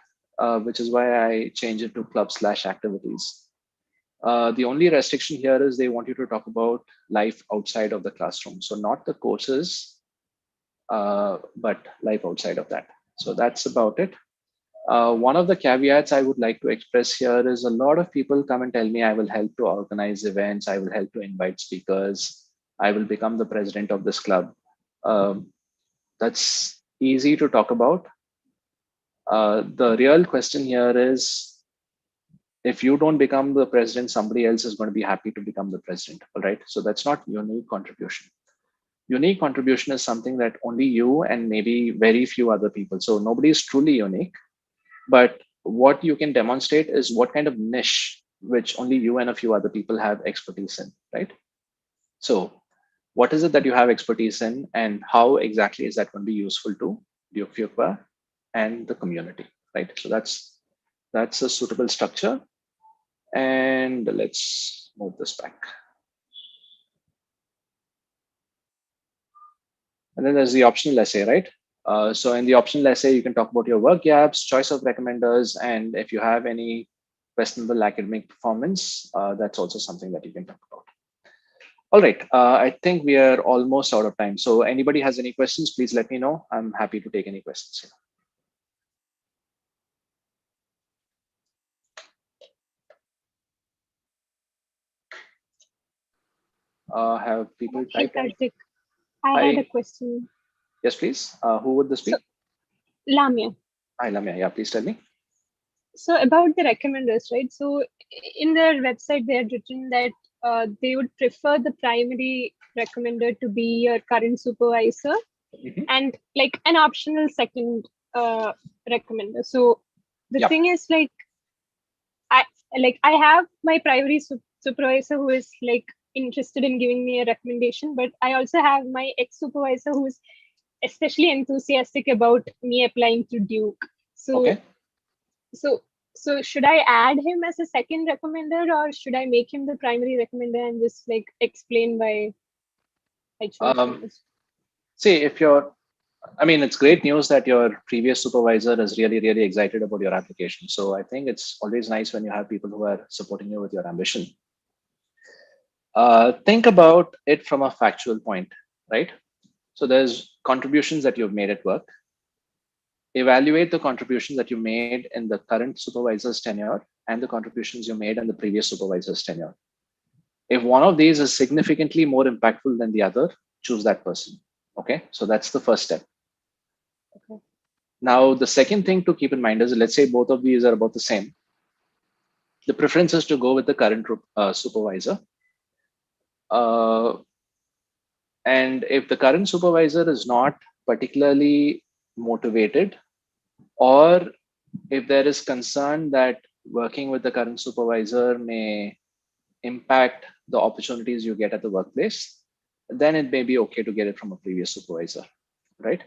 which is why I change it to club/activities. The only restriction here is they want you to talk about life outside of the classroom. So not the courses, but life outside of that. So that's about it. One of the caveats I would like to express here is a lot of people come and tell me I will help to organize events, I will help to invite speakers, I will become the president of this club. That's easy to talk about. The real question here is, if you don't become the president, somebody else is going to be happy to become the president. All right. So that's not unique contribution. Unique contribution is something that only you and maybe very few other people. So nobody is truly unique. But what you can demonstrate is what kind of niche which only you and a few other people have expertise in, right? So what is it that you have expertise in, and how exactly is that going to be useful to Duke Fuqua and the community, right? So that's a suitable structure. And let's move this back. And then there's the optional essay, right? So in the optional essay, you can talk about your work gaps, choice of recommenders, and if you have any questionable academic performance, that's also something that you can talk about. All right, I think we are almost out of time. So anybody has any questions, please let me know. I'm happy to take any questions here. Have people typed in? Karthik, I had a question. Yes, please. Who would this be? So, Lamia. Hi, Lamia. Yeah, please tell me. So about the recommenders, right? So in their website, they had written that they would prefer the primary recommender to be your current supervisor, and like an optional second recommender. So the thing is, like I have my primary supervisor who is like interested in giving me a recommendation, but I also have my ex-supervisor who's especially enthusiastic about me applying to Duke. So So should I add him as a second recommender, or should I make him the primary recommender and just like explain why I chose him? See, it's great news that your previous supervisor is really, really excited about your application. So I think it's always nice when you have people who are supporting you with your ambition. Think about it from a factual point, right? So there's contributions that you've made at work. Evaluate the contributions that you made in the current supervisor's tenure and the contributions you made in the previous supervisor's tenure. If one of these is significantly more impactful than the other, choose that person. Okay, so that's the first step. Okay. Now, the second thing to keep in mind is, let's say both of these are about the same. The preference is to go with the current supervisor. And if the current supervisor is not particularly motivated, or if there is concern that working with the current supervisor may impact the opportunities you get at the workplace, then it may be okay to get it from a previous supervisor, right?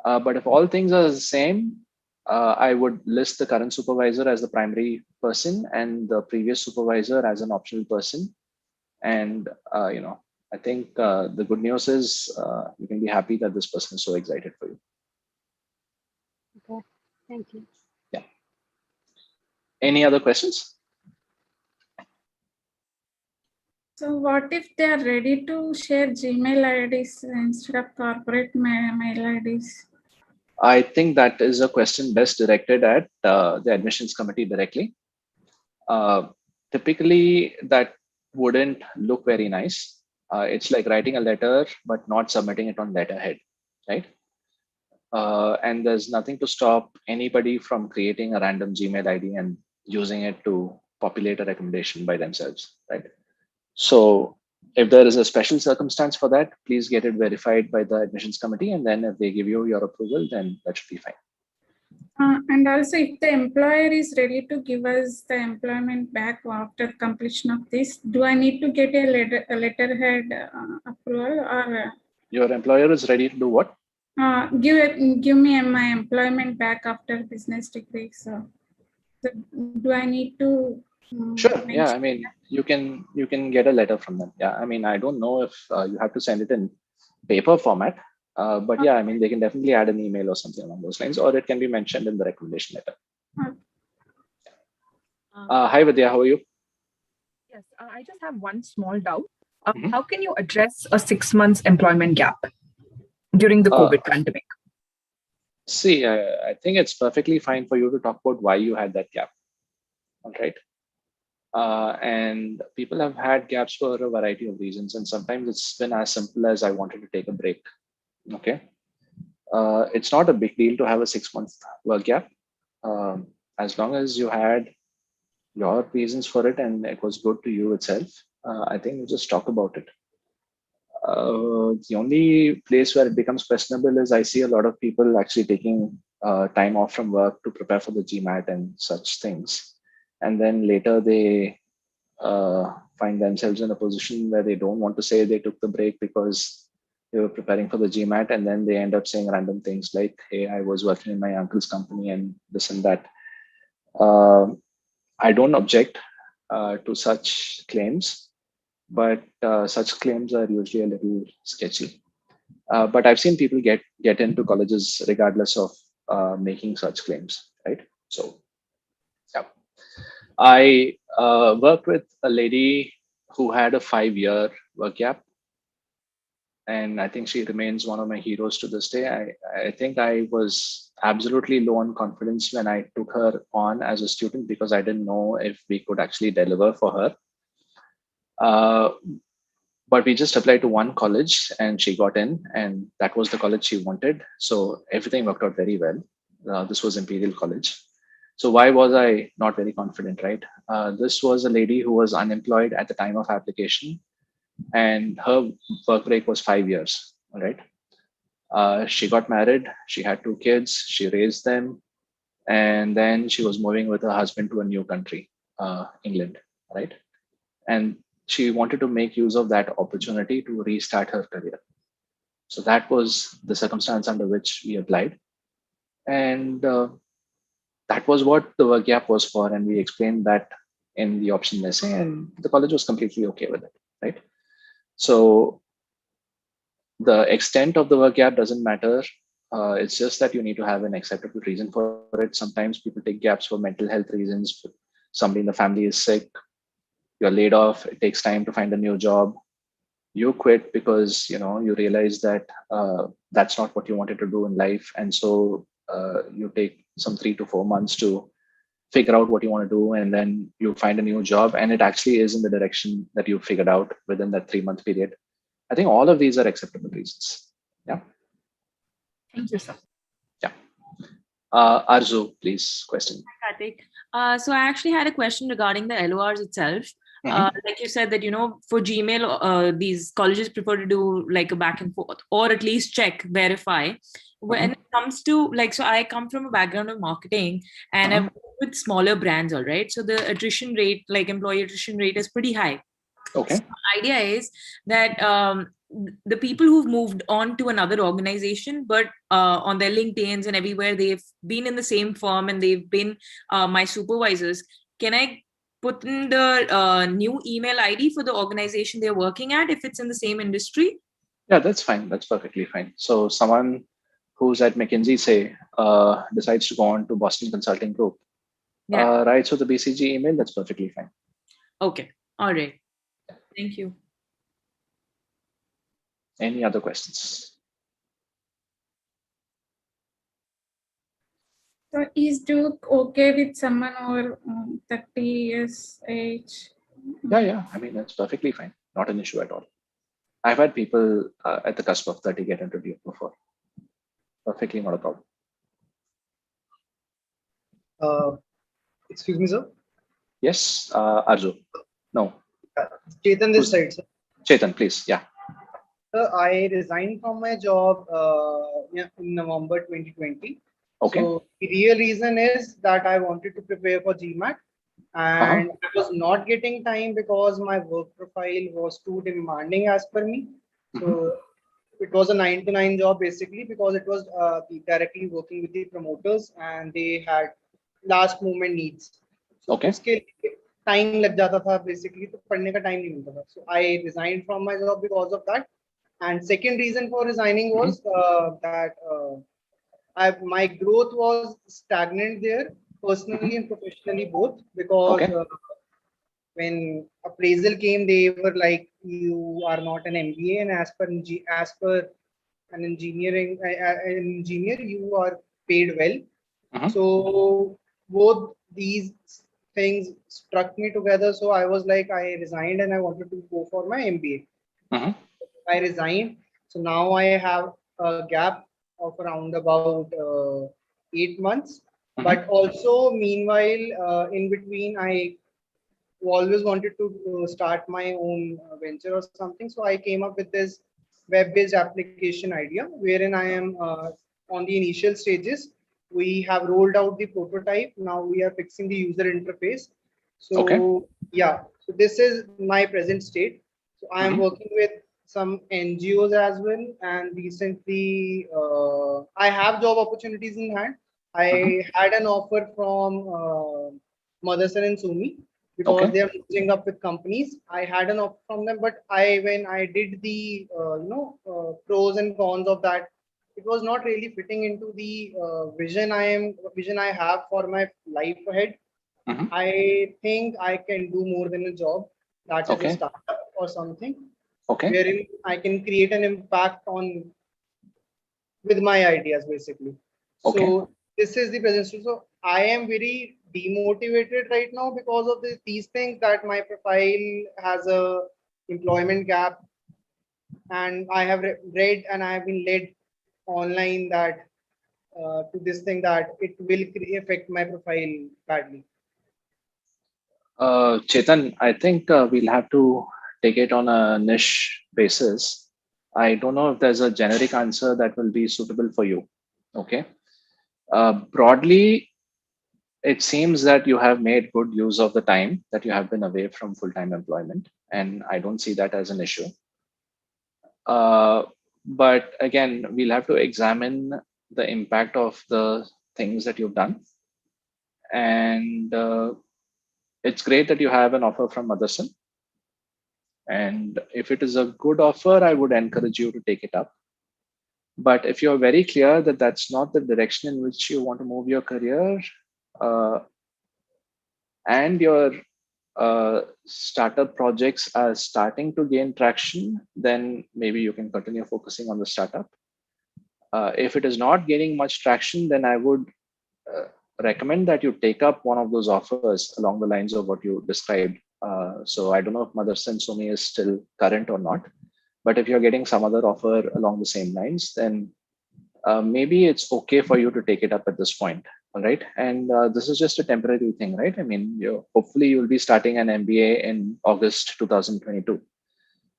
But if all things are the same, I would list the current supervisor as the primary person and the previous supervisor as an optional person. And, I think the good news is you can be happy that this person is so excited for you. Okay, thank you. Yeah. Any other questions? So what if they are ready to share Gmail IDs instead of corporate mail IDs? I think that is a question best directed at the admissions committee directly. Typically, that wouldn't look very nice. It's like writing a letter, but not submitting it on letterhead, right? And there's nothing to stop anybody from creating a random Gmail ID and using it to populate a recommendation by themselves, right? So if there is a special circumstance for that, please get it verified by the admissions committee. And then if they give you your approval, then that should be fine. And also, if the employer is ready to give us the employment back after completion of this, do I need to get a letterhead approval, or your employer is ready to do what? Give me my employment back after business degree. So do I need to? Sure. Yeah. I mean, you can get a letter from them. Yeah. I mean, I don't know if you have to send it in paper format, but yeah, I mean, they can definitely add an email or something along those lines, or it can be mentioned in the recommendation letter. Hi, Vidya. How are you? Yes, I just have one small doubt. How can you address a 6 months employment gap during the COVID pandemic? See, I think it's perfectly fine for you to talk about why you had that gap. All right. And people have had gaps for a variety of reasons. And sometimes it's been as simple as I wanted to take a break. Okay. It's not a big deal to have a 6 month work gap. As long as you had your reasons for it and it was good to you itself, I think you just talk about it. The only place where it becomes questionable is I see a lot of people actually taking time off from work to prepare for the GMAT and such things. And then later they find themselves in a position where they don't want to say they took the break because they were preparing for the GMAT, and then they end up saying random things like, hey, I was working in my uncle's company and this and that. I don't object to such claims, but such claims are usually a little sketchy. But I've seen people get into colleges regardless of making such claims, right? So, yeah. I worked with a lady who had a 5-year work gap, and I think she remains one of my heroes to this day. I think I was absolutely low on confidence when I took her on as a student because I didn't know if we could actually deliver for her. But we just applied to one college and she got in, and that was the college she wanted. So everything worked out very well. This was Imperial College. So why was I not very confident, right? This was a lady who was unemployed at the time of application, and her work break was 5 years, all right? She got married, she had 2 kids, she raised them, and then she was moving with her husband to a new country, England, right? And she wanted to make use of that opportunity to restart her career. So that was the circumstance under which we applied. And that was what the work gap was for. And we explained that in the option essay, and the college was completely okay with it, right? So the extent of the work gap doesn't matter. It's just that you need to have an acceptable reason for it. Sometimes people take gaps for mental health reasons. Somebody in the family is sick, you're laid off, it takes time to find a new job. You quit because you realize that that's not what you wanted to do in life, and so you take some 3 to 4 months to figure out what you want to do, and then you find a new job, and it actually is in the direction that you figured out within that 3 month period. I think all of these are acceptable reasons. Yeah. Thank you, sir. Yeah. Arzu, please, question. Karthik. So I actually had a question regarding the LORs itself. Like you said that, for Gmail, these colleges prefer to do like a back and forth, or at least check, verify. When it comes to so I come from a background of marketing, and I've worked with smaller brands, all right. So the attrition rate, like employee attrition rate, is pretty high. Okay. So the idea is that the people who've moved on to another organization, but on their LinkedIns and everywhere, they've been in the same firm and they've been my supervisors. Can I put in the new email ID for the organization they're working at if it's in the same industry? Yeah, that's fine. That's perfectly fine. So someone who's at McKinsey, say, decides to go on to Boston Consulting Group, writes with the BCG email, that's perfectly fine. Okay. All right. Thank you. Any other questions? So is Duke okay with someone over 30 years age? Yeah. I mean, that's perfectly fine. Not an issue at all. I've had people at the cusp of 30 get into Duke before. Perfectly not a problem. Excuse me, sir. Yes, Arju. No. Chetan this side, sir. Chetan, please. Yeah. Sir, I resigned from my job in November 2020. Okay. So the real reason is that I wanted to prepare for GMAT, and I was not getting time because my work profile was too demanding as per me. So it was a 9 to 9 job basically, because it was directly working with the promoters and they had last moment needs. So okay. उसके time लग जाता था basically, तो पढ़ने का time नहीं मिलता था. So I resigned from my job because of that. And second reason for resigning was that my growth was stagnant there, personally and professionally both, because when appraisal came, they were like, you are not an MBA, and as per an engineer, you are paid well. So both these things struck me together. So I was like, I resigned and I wanted to go for my MBA. I resigned. So now I have a gap of around about 8 months. But also, meanwhile, in between, I always wanted to start my own venture or something. So I came up with this web-based application idea, wherein I am on the initial stages. We have rolled out the prototype. Now we are fixing the user interface. So yeah, so this is my present state. So I am working with some NGOs as well, and recently I have job opportunities in hand. I had an offer from Motherson and Sumi, because they are moving up with companies. I had an offer from them, but when I did the pros and cons of that, it was not really fitting into the vision I have for my life ahead. I think I can do more than a job. That is a startup or something. Wherein I can create an impact with my ideas basically. So this is the present state. So I am very demotivated right now because of these things, that my profile has a employment gap, and I have read and I have been led online that to this thing that it will affect my profile badly. Chetan, I think we'll have to take it on a niche basis. I don't know if there's a generic answer that will be suitable for you. Okay. Broadly, it seems that you have made good use of the time that you have been away from full-time employment, and I don't see that as an issue. But again, we'll have to examine the impact of the things that you've done. And it's great that you have an offer from Motherson. And if it is a good offer, I would encourage you to take it up. But if you're very clear that that's not the direction in which you want to move your career, and your startup projects are starting to gain traction, then maybe you can continue focusing on the startup. If it is not gaining much traction, then I would recommend that you take up one of those offers along the lines of what you described. So I don't know if Motherson Sumi is still current or not, but if you're getting some other offer along the same lines, then maybe it's okay for you to take it up at this point. All right. And this is just a temporary thing, right? I mean, hopefully you'll be starting an MBA in August 2022.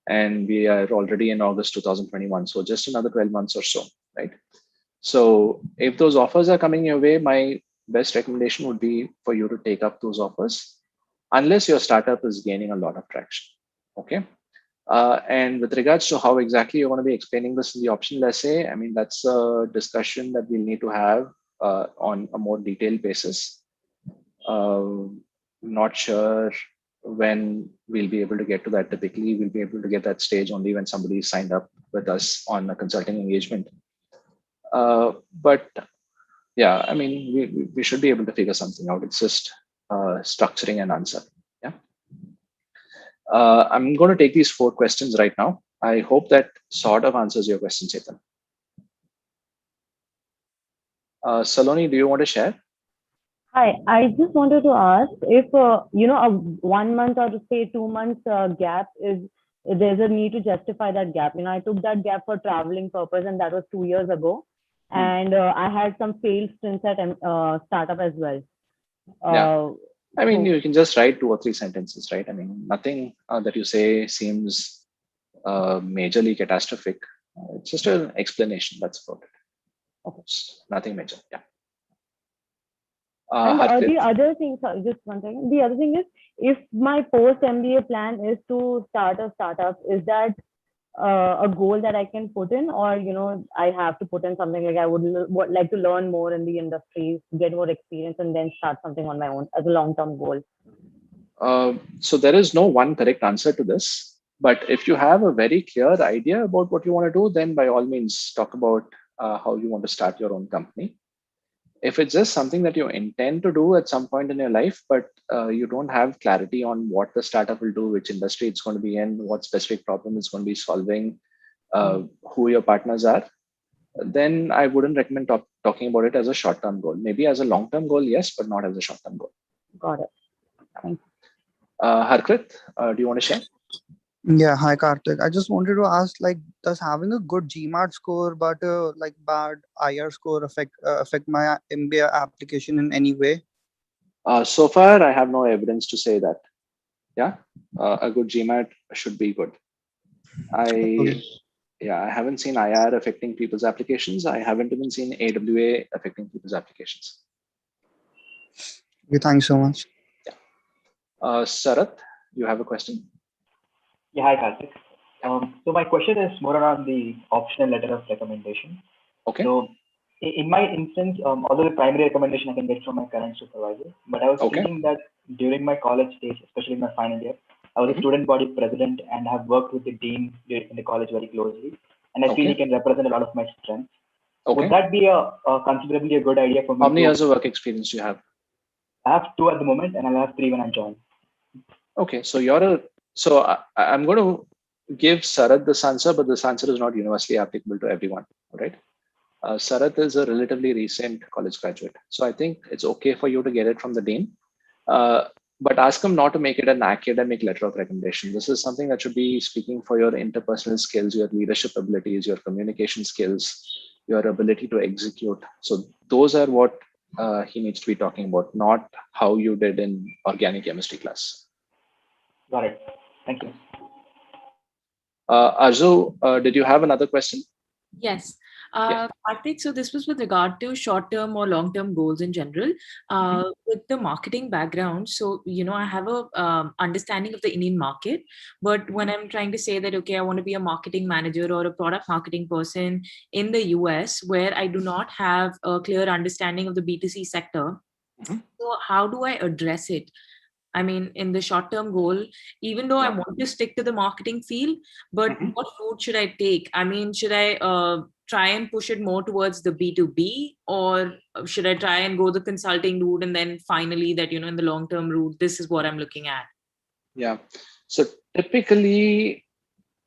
And we are already in August 2021. So just another 12 months or so, right? So if those offers are coming your way, my best recommendation would be for you to take up those offers, unless your startup is gaining a lot of traction. Okay. And with regards to how exactly you're going to be explaining this in the optional essay, I mean, that's a discussion that we'll need to have on a more detailed basis. Not sure when we'll be able to get to that. Typically, we'll be able to get that stage only when somebody signed up with us on a consulting engagement. But yeah, I mean, we should be able to figure something out. It's just structuring an answer. Yeah. I'm going to take these 4 questions right now. I hope that sort of answers your question, Chetan. Saloni, do you want to share? Hi, I just wanted to ask if, a 1 month or say 2 months gap there's a need to justify that gap. I took that gap for traveling purpose, and that was 2 years ago. And I had some failed stints at startup as well. Yeah. I mean, you can just write 2 or 3 sentences, right? I mean, nothing that you say seems majorly catastrophic. It's just an explanation. That's about it. Okay. Nothing major. Yeah. And the other thing, sorry, just one second. The other thing is, if my post MBA plan is to start a startup, is that a goal that I can put in, or I have to put in something like I would like to learn more in the industry, get more experience, and then start something on my own as a long-term goal? So there is no one correct answer to this, but if you have a very clear idea about what you want to do, then by all means talk about how you want to start your own company. If it's just something that you intend to do at some point in your life, but you don't have clarity on what the startup will do, which industry it's going to be in, what specific problem it's going to be solving, who your partners are, then I wouldn't recommend talking about it as a short-term goal. Maybe as a long-term goal, yes, but not as a short-term goal. Got it. Thank you. Harkrit, do you want to share? Yeah, hi Karthik. I just wanted to ask, does having a good GMAT score but bad IR score affect my MBA application in any way? So far, I have no evidence to say that. Yeah, a good GMAT should be good. I haven't seen IR affecting people's applications. I haven't even seen AWA affecting people's applications. Okay, thanks so much. Yeah. Sarath, you have a question? Yeah, hi Karthik. So my question is more around the optional letter of recommendation. Okay. So in my instance, although the primary recommendation I can get from my current supervisor, but I was thinking that during my college days, especially in my final year, I was a student body president and have worked with the dean in the college very closely. And I feel he can represent a lot of my strengths. Would that be considerably a good idea for me? How many years of work experience do you have? I have 2 at the moment, and I'll have 3 when I join. Okay, so I'm going to give Sarath this answer, but this answer is not universally applicable to everyone, right? Sarath is a relatively recent college graduate. So I think it's okay for you to get it from the dean, but ask him not to make it an academic letter of recommendation. This is something that should be speaking for your interpersonal skills, your leadership abilities, your communication skills, your ability to execute. So those are what he needs to be talking about, not how you did in organic chemistry class. Got it. Thank you. Arzu, did you have another question? Yes. Karthik, so this was with regard to short-term or long-term goals in general. With the marketing background, so I have a understanding of the Indian market, but when I'm trying to say that, okay, I want to be a marketing manager or a product marketing person in the US, where I do not have a clear understanding of the B2C sector, So how do I address it? I mean, in the short-term goal, even though I want to stick to the marketing field, but what route should I take? I mean, should I try and push it more towards the B2B, or should I try and go the consulting route, and then finally that, in the long-term route, this is what I'm looking at? Yeah. So typically,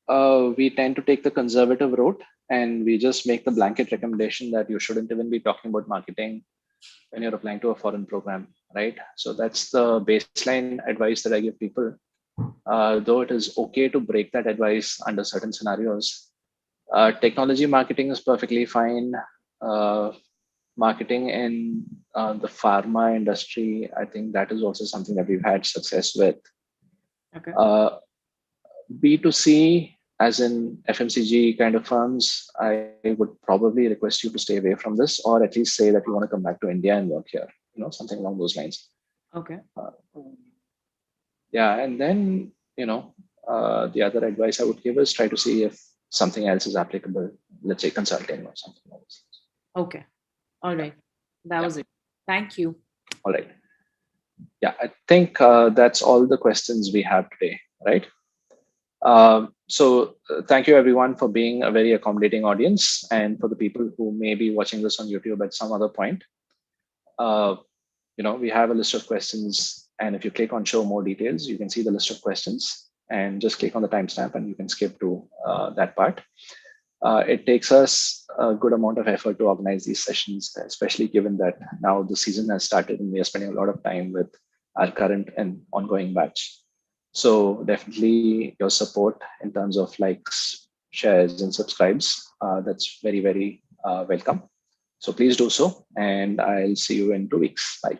we tend to take the conservative route, and we just make the blanket recommendation that you shouldn't even be talking about marketing when you're applying to a foreign program, right? So that's the baseline advice that I give people. Though it is okay to break that advice under certain scenarios. Technology marketing is perfectly fine. Marketing in the pharma industry, I think that is also something that we've had success with. Okay. B2C, as in FMCG kind of firms, I would probably request you to stay away from this, or at least say that you want to come back to India and work here, something along those lines. Okay. Yeah, and then, the other advice I would give is try to see if something else is applicable, let's say consulting or something else. Okay. All right. That was it. Thank you. All right. Yeah, I think that's all the questions we have today, right? So thank you everyone for being a very accommodating audience, and for the people who may be watching this on YouTube at some other point. We have a list of questions, and if you click on show more details, you can see the list of questions, and just click on the timestamp and you can skip to that part. It takes us a good amount of effort to organize these sessions, especially given that now the season has started and we are spending a lot of time with our current and ongoing batch. So definitely your support in terms of likes, shares, and subscribes, that's very, very welcome. So please do so, and I'll see you in 2 weeks. Bye.